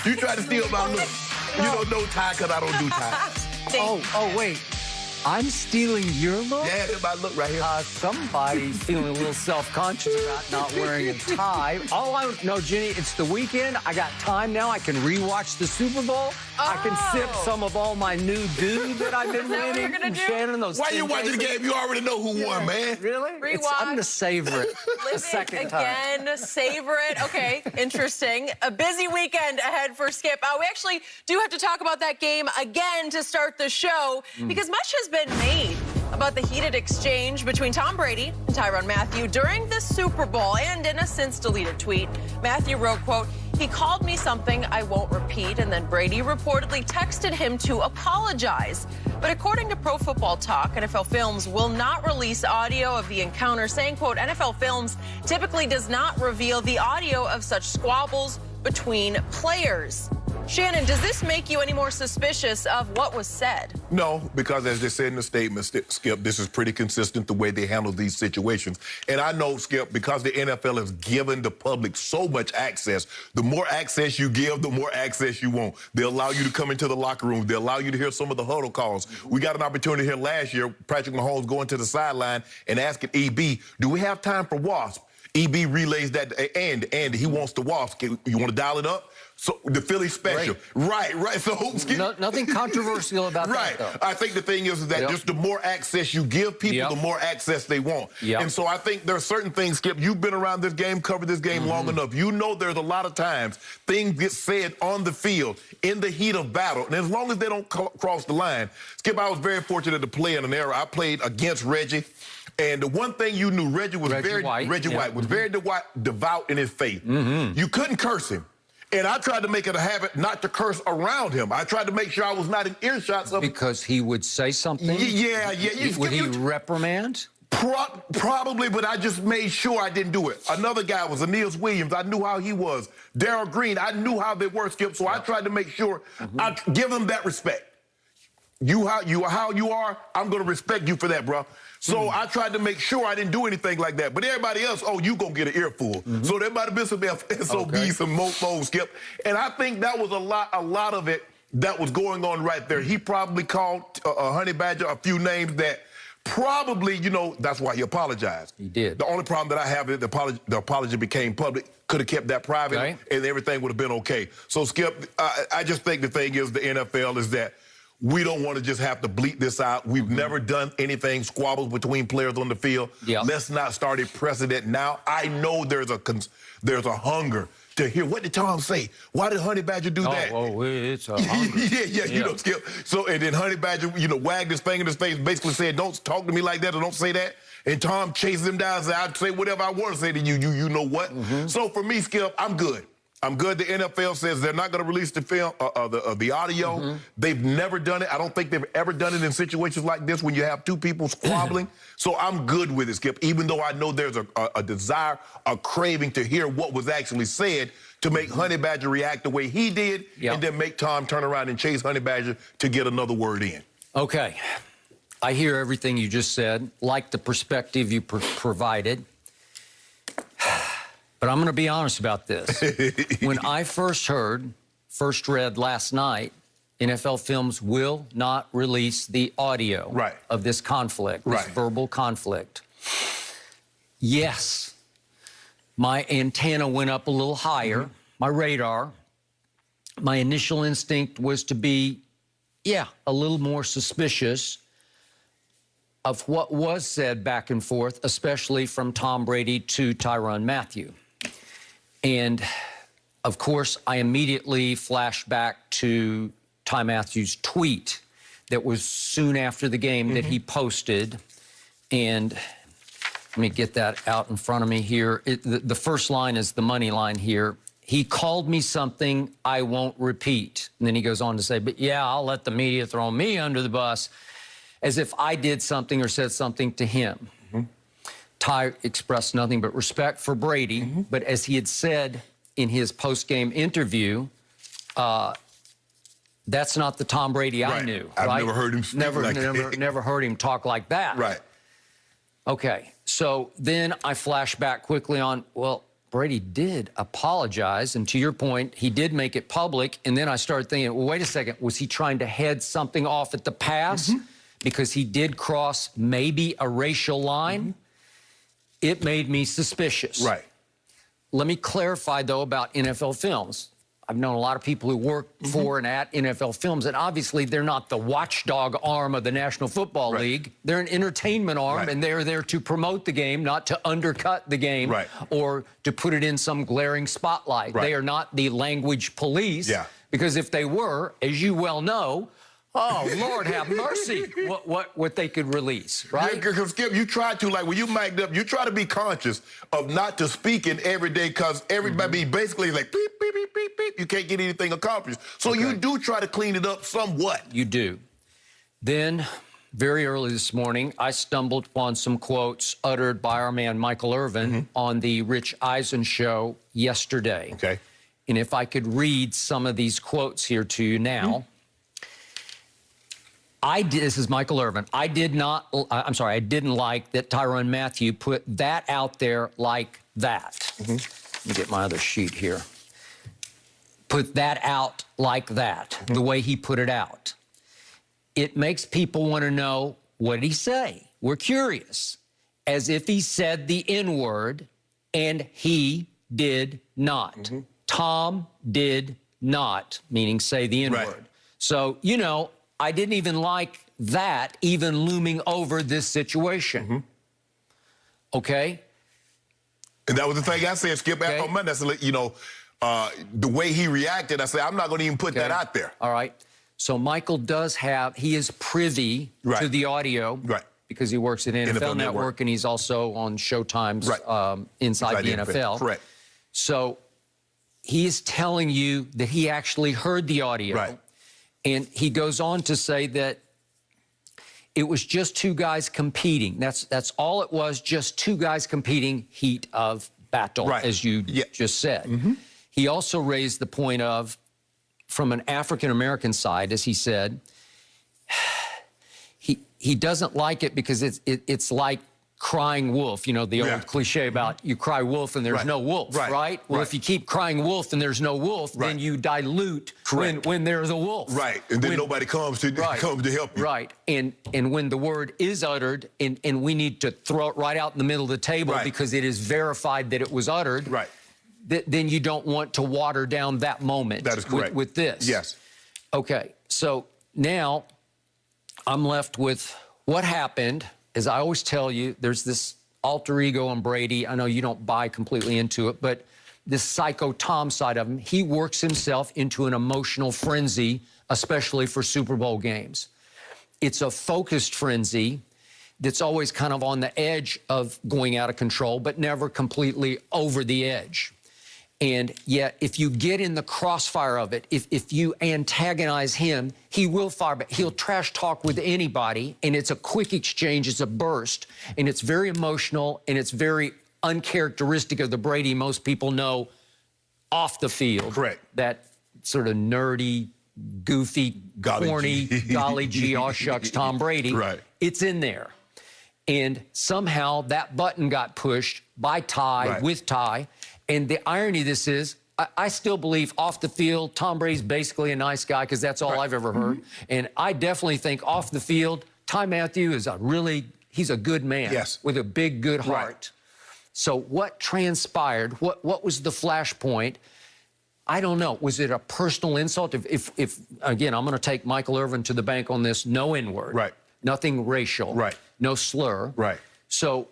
You try to steal my look. You don't know tie because I don't do ties. Oh, wait. I'm stealing your look? Yeah, that's my look right here. Somebody's feeling a little self-conscious about not wearing a tie. No, Jenny, it's the weekend. I got time now. I can rewatch the Super Bowl. I can sip some of all my new dew that I've been winning. What you're Shannon, those Why you watching the game? You already know who won, man. Really? I'm going to savor it a second time. Again, savor it. Okay, interesting. A busy weekend ahead for Skip. We actually do have to talk about that game again to start the show because much has been made about the heated exchange between Tom Brady and Mathieu during the Super Bowl. And in a since-deleted tweet, Mathieu wrote, quote, "He called me something I won't repeat," and then Brady reportedly texted him to apologize. But according to Pro Football Talk, NFL Films will not release audio of the encounter, saying, quote, "NFL Films typically does not reveal the audio of such squabbles between players." Shannon, does this make you any more suspicious of what was said? No, because as they said in the statement, Skip, this is pretty consistent the way they handle these situations. And I know, Skip, because the NFL has given the public so much access, the more access you give, the more access you want. They'll allow you to come into the locker room. They'll allow you to hear some of the huddle calls. We got an opportunity here last year, Patrick Mahomes going to the sideline and asking EB, do we have time for WASP? EB relays that, and he wants the WASP. You want to dial it up? So the Philly special. Right. So nothing controversial about that, though. I think the thing is that just the more access you give people, the more access they want. And so I think there are certain things, Skip, you've been around this game, covered this game long enough. You know there's a lot of times things get said on the field in the heat of battle. And as long as they don't cross the line, Skip, I was very fortunate to play in an era. I played against Reggie. And the one thing you knew, Reggie was very devout in his faith. You couldn't curse him. And I tried to make it a habit not to curse around him. I tried to make sure I was not in earshots of... Because he would say something? Yeah. Would he reprimand? Probably, but I just made sure I didn't do it. Another guy was Aeneas Williams. I knew how he was. Darryl Green, I knew how they were, Skip, so I tried to make sure I give them that respect. How you are, I'm going to respect you for that, bro. So I tried to make sure I didn't do anything like that. But everybody else, you gonna get an earful. So there might have been some SOBs, some mofos, Skip. And I think that was a lot of it that was going on right there. He probably called Honey Badger a few names that probably, that's why he apologized. He did. The only problem that I have is the apology became public. Could have kept that private, and everything would have been okay. So, Skip, I just think the thing is the NFL is that we don't want to just have to bleep this out. We've never done anything, squabbles between players on the field. Let's not start a precedent now. I know there's a hunger to hear, what did Tom say? Why did Honey Badger do that? Oh, it's a hunger. Yeah, Skip. So, and then Honey Badger, wagged his finger in his face, basically said, don't talk to me like that or don't say that. And Tom chases him down and said, I'll say whatever I want to say to you. You know what? So for me, Skip, I'm good. I'm good. The NFL says they're not going to release the film, the audio. They've never done it. I don't think they've ever done it in situations like this when you have two people squabbling. So I'm good with it, Skip, even though I know there's a desire, a craving to hear what was actually said to make Honey Badger react the way he did and then make Tom turn around and chase Honey Badger to get another word in. Okay. I hear everything you just said, like the perspective you provided. But I'm going to be honest about this. When I first read last night, NFL Films will not release the audio of this conflict, this verbal conflict. Yes, my antenna went up a little higher, my radar. My initial instinct was to be, a little more suspicious of what was said back and forth, especially from Tom Brady to Mathieu. And, of course, I immediately flashed back to Mathieu's tweet that was soon after the game that he posted. And let me get that out in front of me here. The first line is the money line here. He called me something I won't repeat. And then he goes on to say, but yeah, I'll let the media throw me under the bus, as if I did something or said something to him. Ty expressed nothing but respect for Brady, but as he had said in his post-game interview, that's not the Tom Brady I knew. I've never heard him speak like that. Never heard him talk like that. Right. Okay, so then I flash back quickly on, well, Brady did apologize. And to your point, he did make it public. And then I started thinking, well, wait a second, was he trying to head something off at the pass? Because he did cross maybe a racial line. It made me suspicious. Right. Let me clarify, though, about NFL Films. I've known a lot of people who work for and at NFL Films, and obviously they're not the watchdog arm of the National Football League. They're an entertainment arm, and they're there to promote the game, not to undercut the game or to put it in some glaring spotlight. They are not the language police, because if they were, as you well know, oh, Lord have mercy, what they could release, right? Because, Skip, you try to, like, when you mic'd up, you try to be conscious of not to speak in every day, because everybody basically like, beep, beep, beep, beep, beep. You can't get anything accomplished. So you do try to clean it up somewhat. You do. Then, very early this morning, I stumbled upon some quotes uttered by our man Michael Irvin on the Rich Eisen show yesterday. Okay. And if I could read some of these quotes here to you now. This is Michael Irvin. I didn't like that Tyrann Mathieu put that out there like that. Let me get my other sheet here. Put that out like that, the way he put it out. It makes people want to know, what did he say? We're curious. As if he said the N-word, and he did not. Tom did not, meaning say the N-word. So, you know, I didn't even like that even looming over this situation. Okay? And that was the thing I said, Skip, on Monday. I said, you know, the way he reacted, I said, I'm not going to even put that out there. All right. So Michael does have, he is privy to the audio. Because he works at NFL Network, and he's also on Showtime's Inside the NFL. Correct. So he is telling you that he actually heard the audio. And he goes on to say that it was just two guys competing. That's all it was, just two guys competing, heat of battle, as you just said. He also raised the point of, from an African-American side, as he said, he doesn't like it because it's like crying wolf, you know, the old cliche about you cry wolf and there's no wolf, right? Well, if you keep crying wolf and there's no wolf, then you dilute when there's a wolf. And then nobody comes to help you. And when the word is uttered, and we need to throw it right out in the middle of the table because it is verified that it was uttered, then you don't want to water down that moment. That is correct. With this. Yes. Okay, so now I'm left with what happened. As I always tell you, there's this alter ego on Brady. I know you don't buy completely into it, but this psycho Tom side of him, he works himself into an emotional frenzy, especially for Super Bowl games. It's a focused frenzy that's always kind of on the edge of going out of control, but never completely over the edge. And yet, if you get in the crossfire of it, if you antagonize him, he will fire back. He'll trash talk with anybody, and it's a quick exchange, it's a burst, and it's very emotional, and it's very uncharacteristic of the Brady most people know off the field. That sort of nerdy, goofy, corny, golly gee, aw shucks, Tom Brady. It's in there. And somehow that button got pushed by Ty, with Ty. And the irony of this is, I still believe off the field, Tom Brady's basically a nice guy because that's all I've ever heard. And I definitely think off the field, Ty Mathieu is he's a good man with a big, good heart. So what transpired? What was the flashpoint? I don't know. Was it a personal insult? If again, I'm going to take Michael Irvin to the bank on this, no N-word. Nothing racial. No slur. So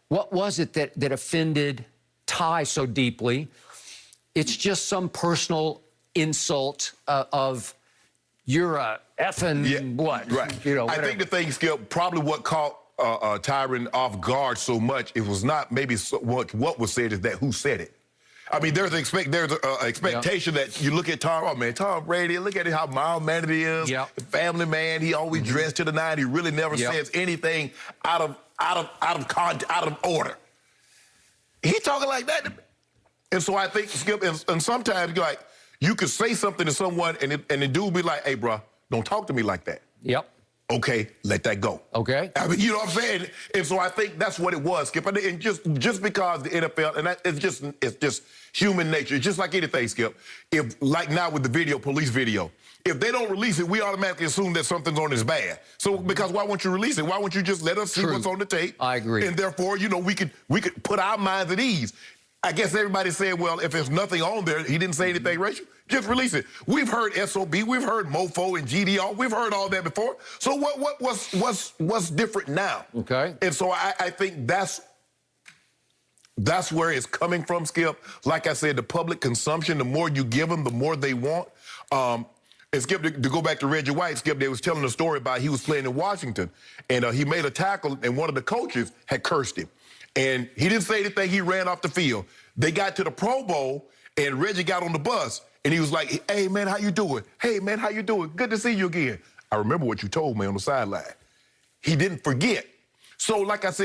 what was it that offended Ty so deeply? It's just some personal insult of you're a effing what? You know, I think the thing, Skip, probably what caught Tyrann off guard so much, it was not maybe what was said, is that who said it. I mean, there's an expectation that you look at Tom. Oh man, Tom Brady, look at how mild-mannered he is. The family man. He always dressed to the nine. He really never says anything out of order. He talking like that, and so I think, Skip, and sometimes you're like, you could say something to someone, and the dude be like, "Hey, bro, don't talk to me like that." okay, let that go. Okay. I mean, you know what I'm saying? And so I think that's what it was, Skip. And just because the NFL, and it's just human nature. It's just like anything, Skip. If, like now with the video, police video, if they don't release it, we automatically assume that something's on is bad. So because why won't you release it? Why won't you just let us see what's on the tape? I agree. And therefore, you know, we could put our minds at ease. I guess everybody said, well, if there's nothing on there, he didn't say anything racial, just release it. We've heard SOB, we've heard MoFo and GDR, we've heard all that before. So what's different now? Okay. And so I think that's where it's coming from, Skip. Like I said, the public consumption, the more you give them, the more they want. And Skip, to go back to Reggie White, Skip, they was telling a story about he was playing in Washington, and he made a tackle, and one of the coaches had cursed him. And he didn't say anything. He ran off the field. They got to the Pro Bowl, and Reggie got on the bus, and he was like, hey, man, how you doing? Hey, man, how you doing? Good to see you again. I remember what you told me on the sideline. He didn't forget. So, like I said,